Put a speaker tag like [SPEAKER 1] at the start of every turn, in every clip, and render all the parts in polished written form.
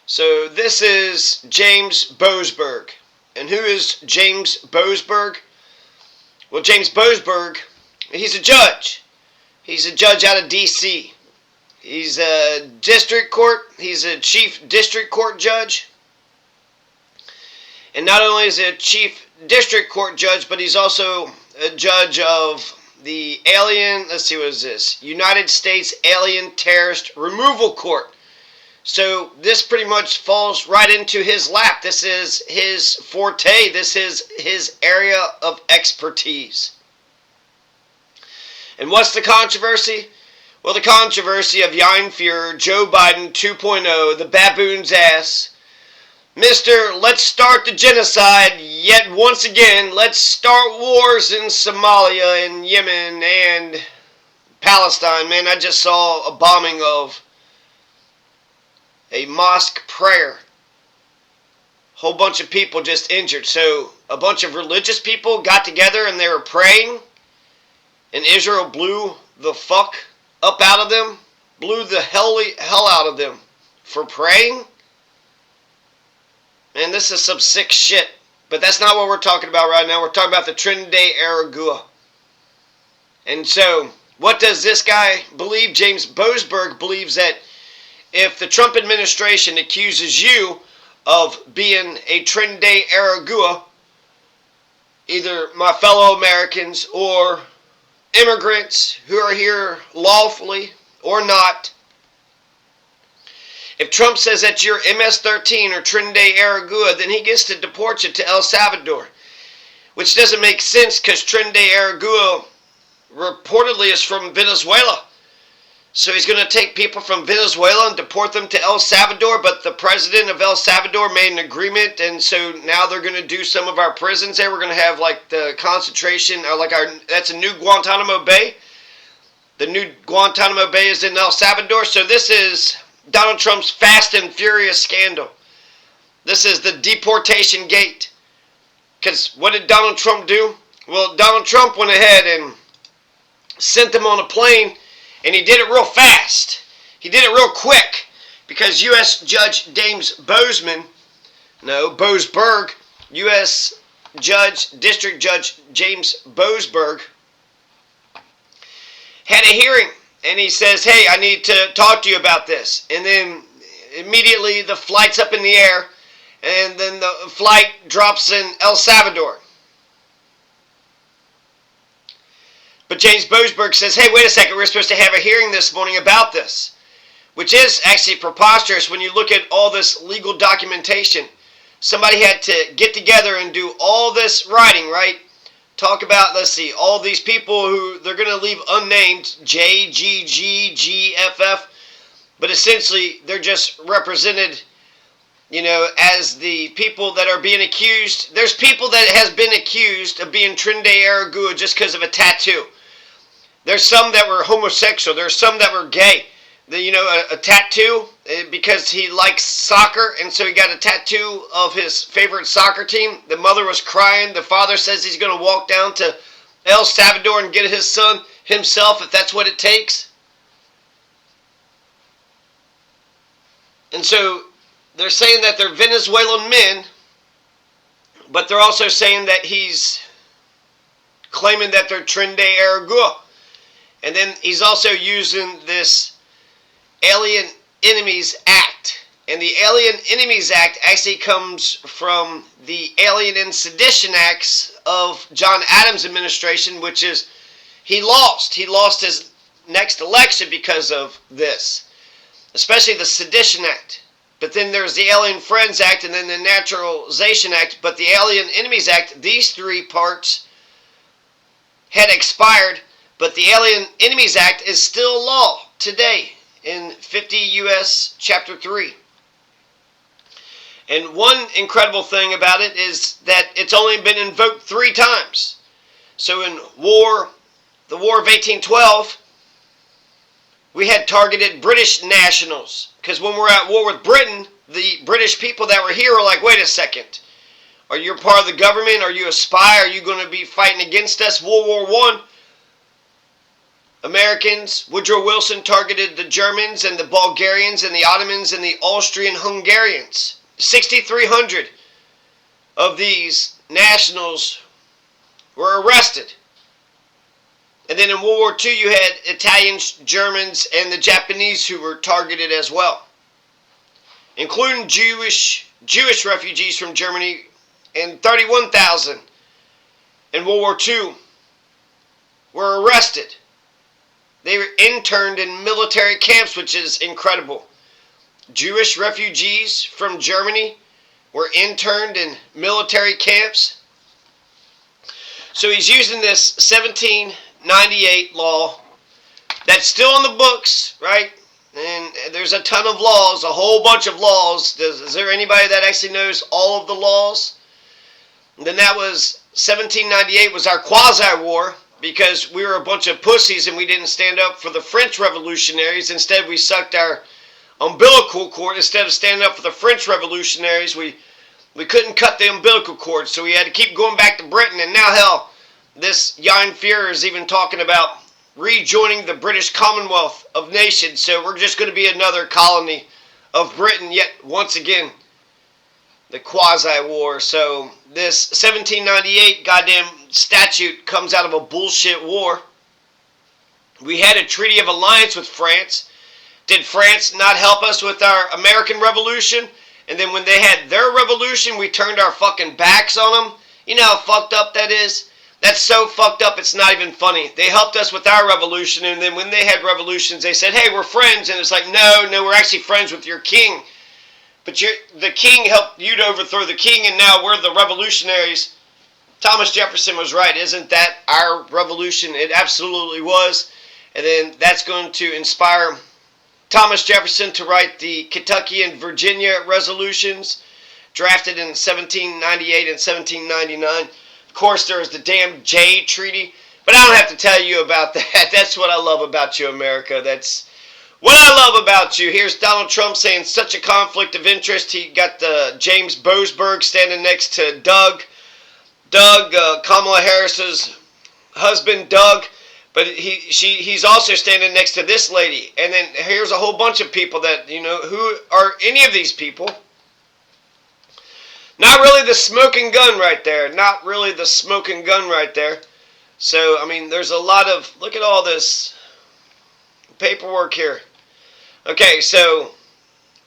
[SPEAKER 1] So this is James Boasberg. And who is James Boasberg? Well, James Boasberg, he's a judge. He's a judge out of D.C. He's a district court. He's a chief district court judge. And not only is he a chief district court judge, but he's also a judge of the United States Alien Terrorist Removal Court. So this pretty much falls right into his lap. This is his forte. This is his area of expertise. And what's the controversy? Well, the controversy of Jan Fuhrer, Joe Biden 2.0, the baboon's ass. Mr. Let's start the genocide, yet once again, let's start wars in Somalia and Yemen and Palestine. Man, I just saw a bombing of a mosque prayer. Whole bunch of people just injured. So a bunch of religious people got together and they were praying, and Israel blew the fuck up out of them, blew the hell out of them for praying. And this is some sick shit. But that's not what we're talking about right now. We're talking about the Tren de Aragua. And so, what does this guy believe? James Boasberg believes that if the Trump administration accuses you of being a Tren de Aragua, either my fellow Americans or immigrants who are here lawfully or not, if Trump says that you're MS-13 or Tren de Aragua, then he gets to deport you to El Salvador, which doesn't make sense because Tren de Aragua reportedly is from Venezuela. So he's going to take people from Venezuela and deport them to El Salvador, but the president of El Salvador made an agreement, and so now they're going to do some of our prisons there. We're going to have like the concentration, that's a new Guantanamo Bay. The new Guantanamo Bay is in El Salvador, so this is Donald Trump's Fast and Furious scandal. This is the deportation gate. Because what did Donald Trump do? Well, Donald Trump went ahead and sent them on a plane, and he did it real fast. He did it real quick because U.S. Judge Boasberg, U.S. District Judge James Boasberg had a hearing. And he says, hey, I need to talk to you about this. And then immediately the flight's up in the air. And then the flight drops in El Salvador. But James Boasberg says, hey, wait a second. We're supposed to have a hearing this morning about this. Which is actually preposterous when you look at all this legal documentation. Somebody had to get together and do all this writing, right? Talk about, let's see, all these people who they're going to leave unnamed, J, G, G, G, F, F, but essentially they're just represented, as the people that are being accused. There's people that has been accused of being Tren de Aragua just because of a tattoo. There's some that were homosexual. There's some that were gay. A tattoo because he likes soccer, and so he got a tattoo of his favorite soccer team. The mother was crying. The father says he's going to walk down to El Salvador and get his son himself if that's what it takes. And so they're saying that they're Venezuelan men, but they're also saying that he's claiming that they're Tren de Aragua. And then he's also using this Alien Enemies Act. And the Alien Enemies Act actually comes from the Alien and Sedition Acts of John Adams' administration, which is, he lost his next election because of this, especially the Sedition Act. But then there's the Alien Friends Act and then the Naturalization Act. But the Alien Enemies Act, these three parts had expired, but the Alien Enemies Act is still law today in 50 U.S. Chapter 3. And one incredible thing about it is that it's only been invoked 3 times. So in the War of 1812, we had targeted British nationals. Because when we're at war with Britain, the British people that were here were like, wait a second. Are you a part of the government? Are you a spy? Are you going to be fighting against us? World War I, Americans, Woodrow Wilson targeted the Germans and the Bulgarians and the Ottomans and the Austrian-Hungarians. 6,300 of these nationals were arrested. And then in World War II, you had Italians, Germans, and the Japanese who were targeted as well, including Jewish refugees from Germany, and 31,000 in World War II were arrested. They were interned in military camps, which is incredible. Jewish refugees from Germany were interned in military camps. So he's using this 1798 law that's still in the books, right? And there's a ton of laws, a whole bunch of laws. Is there anybody that actually knows all of the laws? And then that was 1798 was our quasi-war, because we were a bunch of pussies and we didn't stand up for the French revolutionaries. Instead, we sucked our umbilical cord. Instead of standing up for the French revolutionaries, we couldn't cut the umbilical cord, so we had to keep going back to Britain. And now, hell, this Jan Führer is even talking about rejoining the British Commonwealth of Nations. So we're just going to be another colony of Britain, yet once again, the quasi-war. So this 1798 goddamn statute comes out of a bullshit war. We had a treaty of alliance with France. Did France not help us with our American Revolution? And then when they had their revolution, we turned our fucking backs on them? You know how fucked up that is? That's so fucked up it's not even funny. They helped us with our revolution, and then when they had revolutions, they said, hey, we're friends. And it's like, no, we're actually friends with your king. But the king helped you to overthrow the king, and now we're the revolutionaries. Thomas Jefferson was right. Isn't that our revolution? It absolutely was. And then that's going to inspire Thomas Jefferson to write the Kentucky and Virginia resolutions, drafted in 1798 and 1799. Of course, there was the damn Jay Treaty, but I don't have to tell you about that. That's what I love about you, America. That's what I love about you. Here's Donald Trump saying such a conflict of interest. He got the James Boasberg standing next to Doug, Kamala Harris's husband, Doug. But he's also standing next to this lady. And then here's a whole bunch of people that, who are any of these people? Not really the smoking gun right there. Not really the smoking gun right there. So, I mean, there's a lot of, look at all this paperwork here. Okay, so,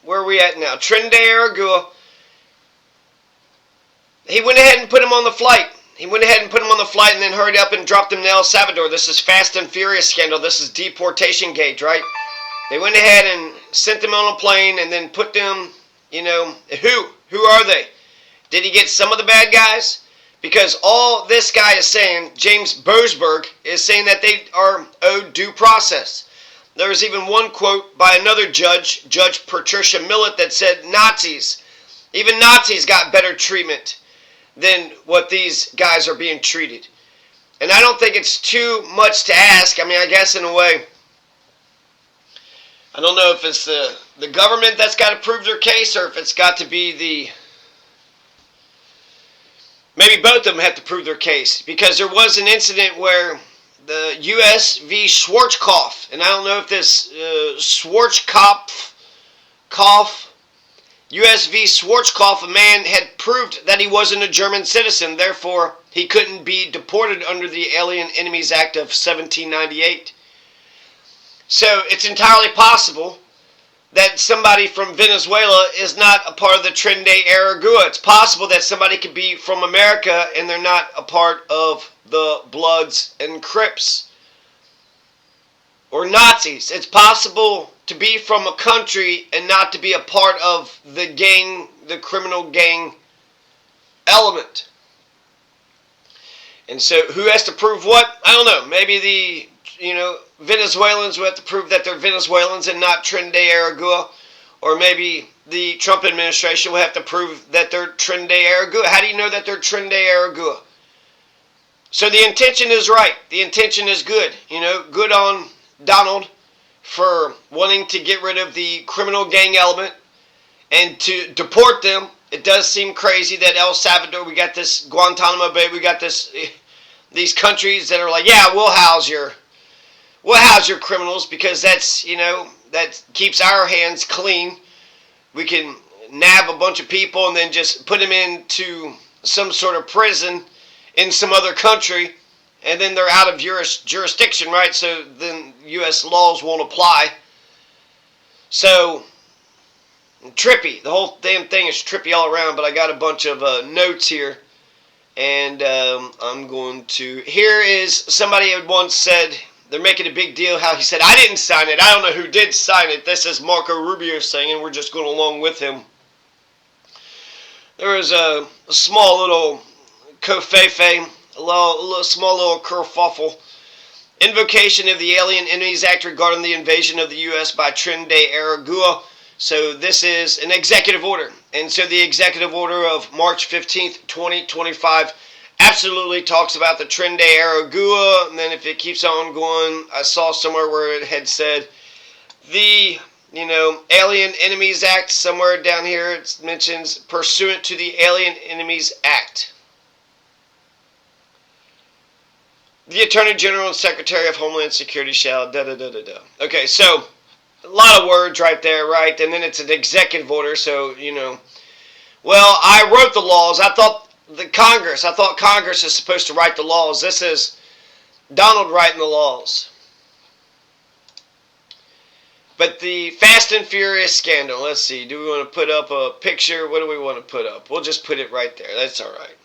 [SPEAKER 1] where are we at now? Tren de Aragua. He went ahead and put him on the flight. He went ahead and put him on the flight and then hurried up and dropped him to El Salvador. This is Fast and Furious scandal. This is deportation gate, right? They went ahead and sent them on a plane and then put them, who are they? Did he get some of the bad guys? Because all this guy is saying, James Boasberg, is saying that they are owed due process. There was even one quote by another judge, Judge Patricia Millett, that said Nazis, even Nazis got better treatment than what these guys are being treated. And I don't think it's too much to ask. I mean, I guess in a way, I don't know if it's the government that's got to prove their case, or if it's got to be maybe both of them have to prove their case. Because there was an incident where the U.S. v. Schwarzkopf, and I don't know if this Schwarzkopf, U.S. v. Schwarzkopf, a man had proved that he wasn't a German citizen, therefore he couldn't be deported under the Alien Enemies Act of 1798. So it's entirely possible that somebody from Venezuela is not a part of the Tren de Aragua. It's possible that somebody could be from America and they're not a part of the Bloods and Crips or Nazis. It's possible to be from a country and not to be a part of the gang, the criminal gang element. And so who has to prove what? I don't know. Maybe the, Venezuelans will have to prove that they're Venezuelans and not Tren de Aragua. Or maybe the Trump administration will have to prove that they're Tren de Aragua. How do you know that they're Tren de Aragua? So the intention is right. The intention is good. Good on Donald for wanting to get rid of the criminal gang element and to deport them. It does seem crazy that El Salvador, we got this Guantanamo Bay, we got these countries that are like, yeah, we'll house we'll house your criminals because that's, that keeps our hands clean. We can nab a bunch of people and then just put them into some sort of prison in some other country, and then they're out of jurisdiction, right? So then U.S. laws won't apply. So, trippy. The whole damn thing is trippy all around, but I got a bunch of notes here, and I'm going to... Here is somebody had once said, they're making a big deal how he said, I didn't sign it. I don't know who did sign it. This is Marco Rubio saying, and we're just going along with him. There was a small little covfefe, a small little kerfuffle. Invocation of the Alien Enemies Act regarding the invasion of the U.S. by Tren de Aragua. So this is an executive order. And so the executive order of March 15th, 2025 absolutely talks about the Tren de Aragua. And then if it keeps on going, I saw somewhere where it had said the, Alien Enemies Act. Somewhere down here it mentions pursuant to the Alien Enemies Act. The Attorney General and Secretary of Homeland Security shall da-da-da-da-da. Okay, so a lot of words right there, right? And then it's an executive order, so, Well, I wrote the laws. I thought Congress is supposed to write the laws. This is Donald writing the laws. But the Fast and Furious scandal, let's see. Do we want to put up a picture? What do we want to put up? We'll just put it right there. That's all right.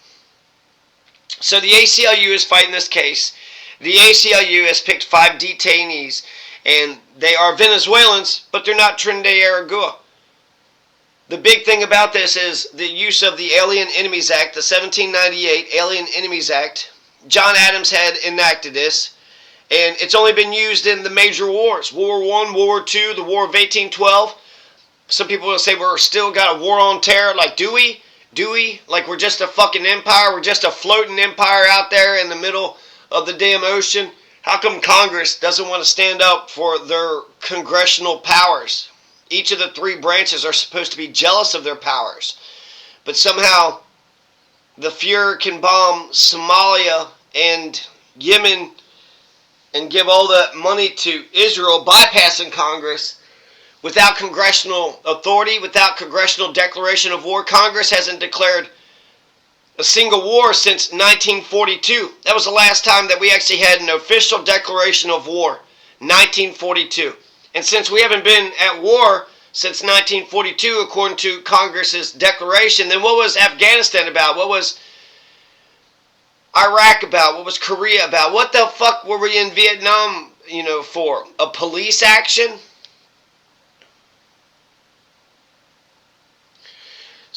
[SPEAKER 1] So the ACLU is fighting this case. The ACLU has picked 5 detainees, and they are Venezuelans, but they're not Tren de Aragua. The big thing about this is the use of the Alien Enemies Act, the 1798 Alien Enemies Act. John Adams had enacted this, and it's only been used in the major wars. World War I, World War II, the War of 1812. Some people will say we're still got a war on terror. Like, do we? Like we're just a fucking empire? We're just a floating empire out there in the middle of the damn ocean? How come Congress doesn't want to stand up for their congressional powers? Each of the 3 branches are supposed to be jealous of their powers. But somehow the Fuhrer can bomb Somalia and Yemen and give all that money to Israel, bypassing Congress. Without congressional authority, without congressional declaration of war. Congress hasn't declared a single war since 1942. That was the last time that we actually had an official declaration of war. 1942. And since we haven't been at war since 1942, according to Congress's declaration, then what was Afghanistan about? What was Iraq about? What was Korea about? What the fuck were we in Vietnam, for? A police action?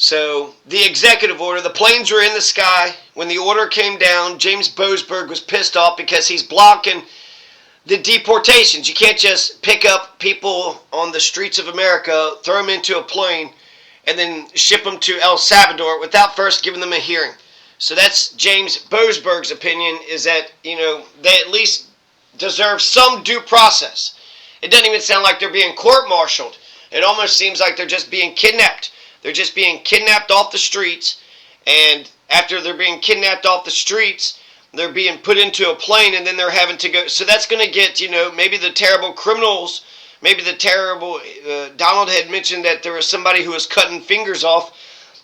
[SPEAKER 1] So, the executive order, the planes were in the sky. When the order came down, James Boasberg was pissed off because he's blocking the deportations. You can't just pick up people on the streets of America, throw them into a plane, and then ship them to El Salvador without first giving them a hearing. So that's James Boasberg's opinion, is that, they at least deserve some due process. It doesn't even sound like they're being court-martialed. It almost seems like they're just being kidnapped. They're just being kidnapped off the streets, and after they're being kidnapped off the streets, they're being put into a plane, and then they're having to go. So that's going to get, maybe the terrible criminals, maybe the terrible, Donald had mentioned that there was somebody who was cutting fingers off.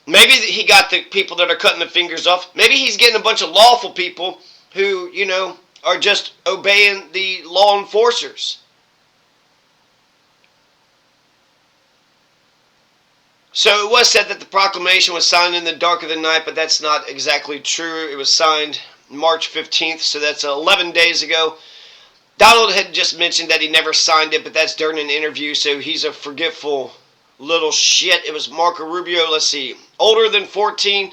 [SPEAKER 1] Maybe he got the people that are cutting the fingers off. Maybe he's getting a bunch of lawful people who, are just obeying the law enforcers. So it was said that the proclamation was signed in the dark of the night, but that's not exactly true. It was signed March 15th, so that's 11 days ago. Donald had just mentioned that he never signed it, but that's during an interview, so he's a forgetful little shit. It was Marco Rubio, let's see, older than 14,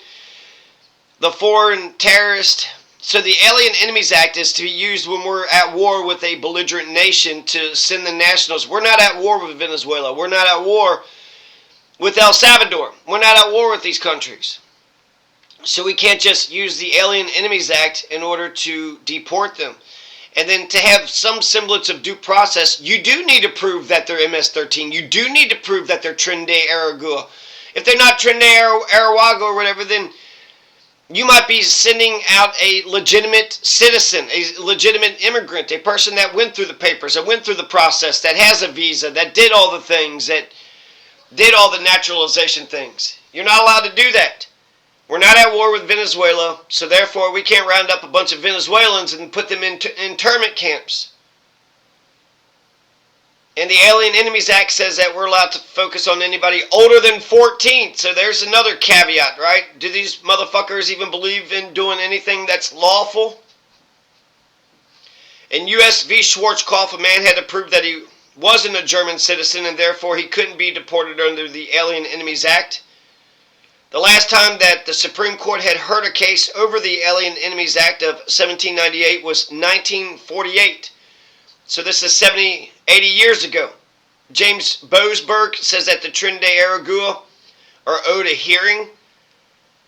[SPEAKER 1] the foreign terrorist. So the Alien Enemies Act is to be used when we're at war with a belligerent nation to send the nationals. We're not at war with Venezuela. We're not at war with El Salvador. We're not at war with these countries. So we can't just use the Alien Enemies Act in order to deport them. And then to have some semblance of due process, you do need to prove that they're MS-13. You do need to prove that they're Tren de Aragua. If they're not Tren de Aragua or whatever, then You might be sending out a legitimate citizen, a legitimate immigrant, a person that went through the papers, that went through the process, that has a visa, that did all the things, that did all the naturalization things. You're not allowed to do that. We're not at war with Venezuela, so therefore we can't round up a bunch of Venezuelans and put them in internment camps. And the Alien Enemies Act says that we're allowed to focus on anybody older than 14. So there's another caveat, right? Do these motherfuckers even believe in doing anything that's lawful? In U.S. v. Schwarzkopf, a man had to prove that he wasn't a German citizen and therefore he couldn't be deported under the Alien Enemies Act. The last time that the Supreme Court had heard a case over the Alien Enemies Act of 1798 was 1948. So this is 80 years ago. James Boasberg says that the Tren de Aragua are owed a hearing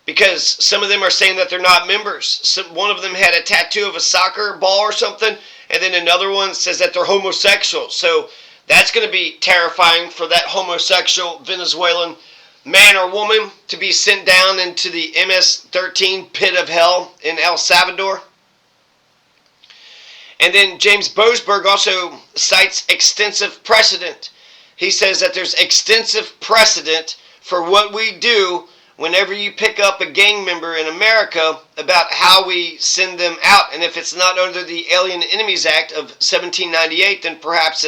[SPEAKER 1] because some of them are saying that they're not members. One of them had a tattoo of a soccer ball or something, and then another one says that they're homosexual. So that's going to be terrifying for that homosexual Venezuelan man or woman to be sent down into the MS-13 pit of hell in El Salvador. And then James Boasberg also cites extensive precedent. He says that there's extensive precedent for what we do whenever you pick up a gang member in America about how we send them out. And if it's not under the Alien Enemies Act of 1798, then perhaps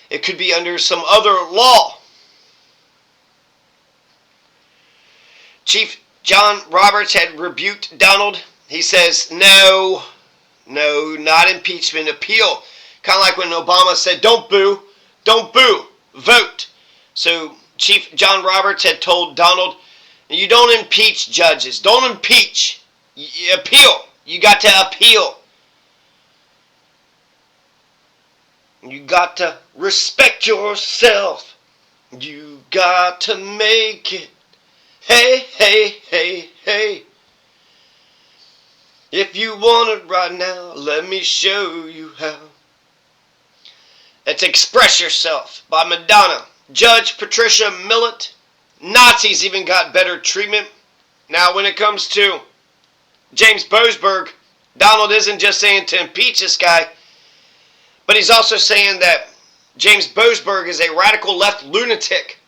[SPEAKER 1] it could be under some other law. Chief John Roberts had rebuked Donald. He says, no, not impeachment, appeal. Kind of like when Obama said, don't boo, vote. So Chief John Roberts had told Donald, you don't impeach judges, don't impeach, you appeal. You got to appeal. You got to respect yourself. You got to make it. Hey, hey, hey, hey. If you want it right now, let me show you how. That's Express Yourself by Madonna. Judge Patricia Millett. Nazis even got better treatment. Now when it comes to James Boasberg, Donald isn't just saying to impeach this guy, but he's also saying that James Boasberg is a radical left lunatic.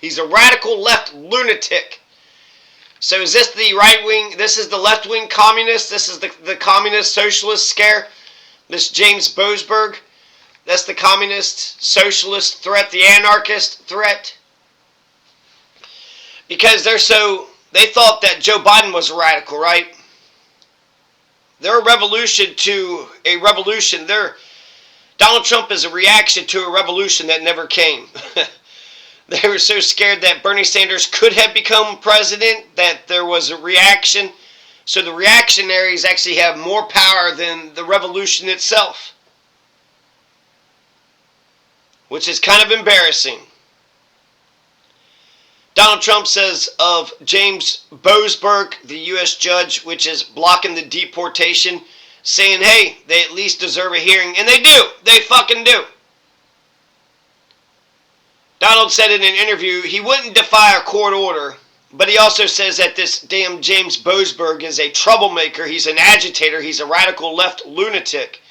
[SPEAKER 1] He's a radical left lunatic. So is this the right wing? This is the left wing communist. This is the communist socialist scare. This James Boasberg. That's the communist socialist threat, the anarchist threat. Because they thought that Joe Biden was a radical, right? They're a revolution to a revolution. Donald Trump is a reaction to a revolution that never came. They were so scared that Bernie Sanders could have become president that there was a reaction. So the reactionaries actually have more power than the revolution itself, which is kind of embarrassing. Donald Trump says of James Boasberg, the U.S. judge, which is blocking the deportation, saying, hey, they at least deserve a hearing. And they do. They fucking do. Donald said in an interview he wouldn't defy a court order, but he also says that this damn James Boasberg is a troublemaker, he's an agitator, he's a radical left lunatic.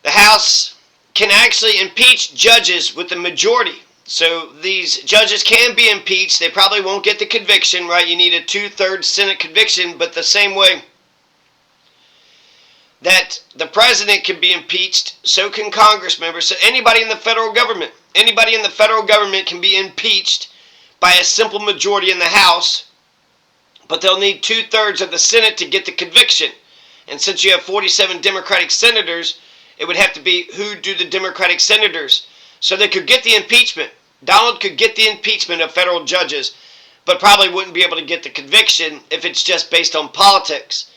[SPEAKER 1] The House can actually impeach judges with the majority. So these judges can be impeached. They probably won't get the conviction, right? You need a 2/3 Senate conviction, but the same way that the president can be impeached, so can Congress members. So anybody in the federal government can be impeached by a simple majority in the House, but they'll need 2/3 of the Senate to get the conviction. And since you have 47 Democratic senators, it would have to be who do the Democratic senators. So they could get the impeachment. Donald could get the impeachment of federal judges, but probably wouldn't be able to get the conviction if it's just based on politics.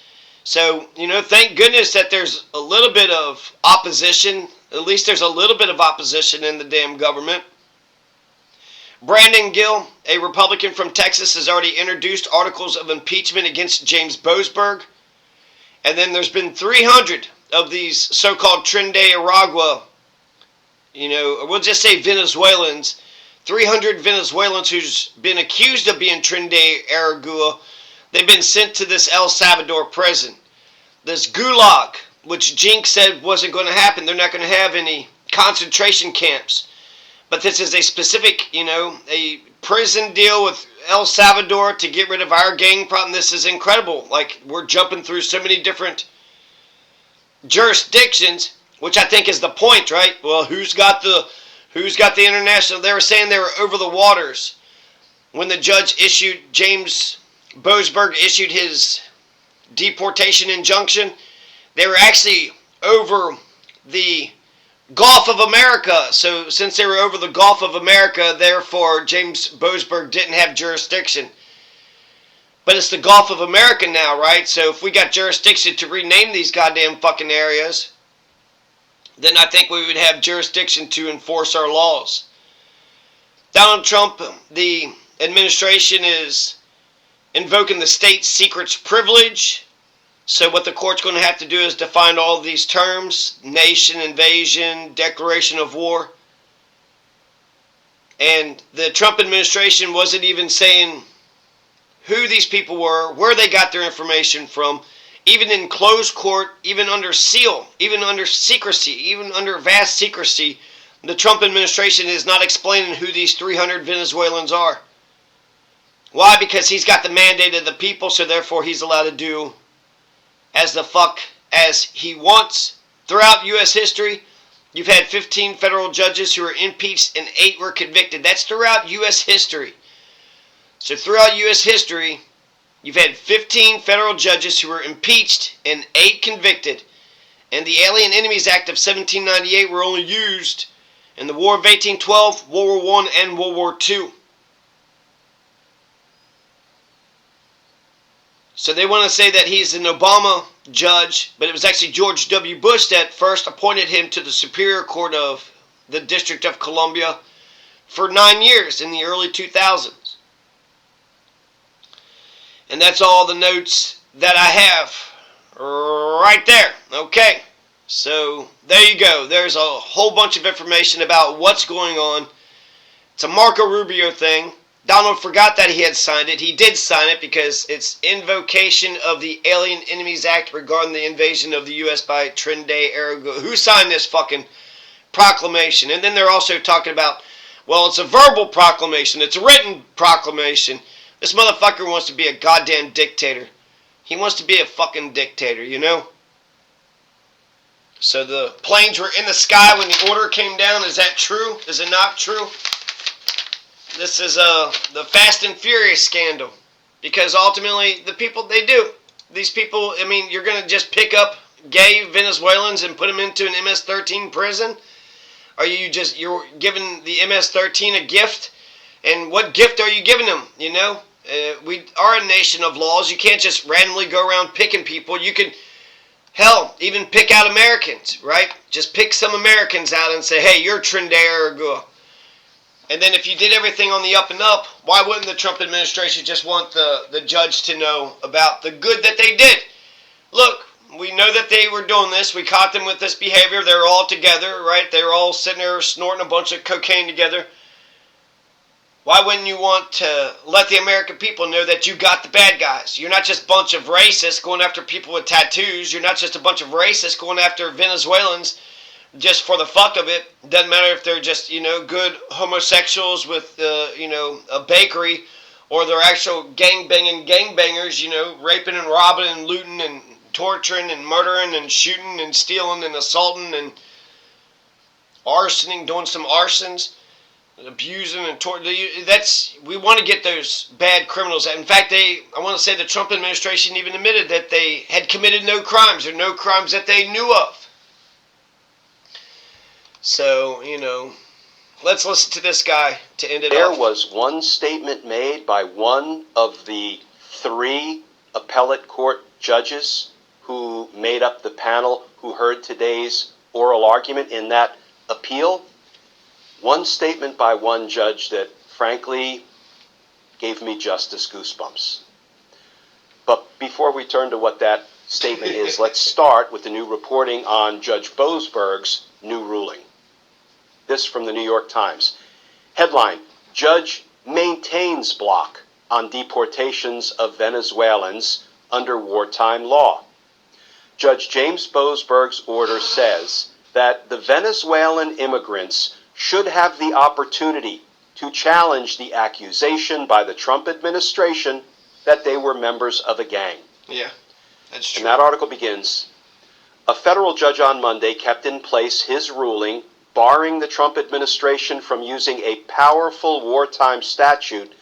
[SPEAKER 1] So, thank goodness that there's a little bit of opposition. At least there's a little bit of opposition in the damn government. Brandon Gill, a Republican from Texas, has already introduced articles of impeachment against James Boasberg. And then there's been 300 of these so-called Tren de Aragua, we'll just say Venezuelans, 300 Venezuelans who's been accused of being Tren de Aragua. They've been sent to this El Salvador prison. This Gulag, which Jink said wasn't going to happen. They're not going to have any concentration camps. But this is a specific, a prison deal with El Salvador to get rid of our gang problem. This is incredible. Like, we're jumping through so many different jurisdictions, which I think is the point, right? Well, who's got the international? They were saying they were over the waters when the judge issued, James Boasberg issued his deportation injunction. They were actually over the Gulf of America. So since they were over the Gulf of America, therefore James Boasberg didn't have jurisdiction. But it's the Gulf of America now, right? So if we got jurisdiction to rename these goddamn fucking areas, then I think we would have jurisdiction to enforce our laws. Donald Trump, the administration, is invoking the state secrets privilege. So what the court's going to have to do is define all of these terms: nation, invasion, declaration of war. And the Trump administration wasn't even saying who these people were, where they got their information from, even in closed court, even under seal, even under secrecy, even under vast secrecy. The Trump administration is not explaining who these 300 Venezuelans are. Why? Because he's got the mandate of the people, so therefore he's allowed to do as the fuck as he wants. Throughout U.S. history, you've had 15 federal judges who were impeached and 8 were convicted. That's throughout U.S. history. So throughout U.S. history, you've had 15 federal judges who were impeached and 8 convicted. And the Alien Enemies Act of 1798 were only used in the War of 1812, World War I, and World War II. So they want to say that he's an Obama judge, but it was actually George W. Bush that first appointed him to the Superior Court of the District of Columbia for 9 years in the early 2000s. And that's all the notes that I have right there. Okay, so there you go. There's a whole bunch of information about what's going on. It's a Marco Rubio thing. Donald forgot that he had signed it. He did sign it because it's invocation of the Alien Enemies Act regarding the invasion of the U.S. by Tren de Aragua. Who signed this fucking proclamation? And then they're also talking about, well, it's a verbal proclamation. It's a written proclamation. This motherfucker wants to be a goddamn dictator. He wants to be a fucking dictator, you know? So the planes were in the sky when the order came down. Is that true? Is it not true? This is the Fast and Furious scandal. Because ultimately, the people, they do. These people, I mean, you're going to just pick up gay Venezuelans and put them into an MS-13 prison? Are you just, you're giving the MS-13 a gift? And what gift are you giving them, you know? We are a nation of laws. You can't just randomly go around picking people. You can, hell, even pick out Americans, right? Just pick some Americans out and say, hey, you're Tren de Aragua. And then if you did everything on the up and up, why wouldn't the Trump administration just want the judge to know about the good that they did? Look, we know that they were doing this. We caught them with this behavior. They were all together, right? They were all sitting there snorting a bunch of cocaine together. Why wouldn't you want to let the American people know that you got the bad guys? You're not just a bunch of racists going after people with tattoos. You're not just a bunch of racists going after Venezuelans just for the fuck of it. Doesn't matter if they're just, you know, good homosexuals with, you know, a bakery, or they're actual gangbangers, you know, raping and robbing and looting and torturing and murdering and shooting and stealing and assaulting and arsoning, doing some arsons, abusing and that's, we want to get those bad criminals. In fact, I want to say the Trump administration even admitted that they had committed no crimes, or no crimes that they knew of. So, you know, let's listen to this guy to end it off.
[SPEAKER 2] There was one statement made by one of the 3 appellate court judges who made up the panel who heard today's oral argument in that appeal. One statement by one judge that, frankly, gave me justice goosebumps. But before we turn to what that statement is, let's start with the new reporting on Judge Boasberg's new ruling. This from the New York Times. Headline: Judge maintains block on deportations of Venezuelans under wartime law. Judge James Boasberg's order says that the Venezuelan immigrants should have the opportunity to challenge the accusation by the Trump administration that they were members of a gang.
[SPEAKER 1] Yeah, that's true.
[SPEAKER 2] And that article begins, a federal judge on Monday kept in place his ruling barring the Trump administration from using a powerful wartime statute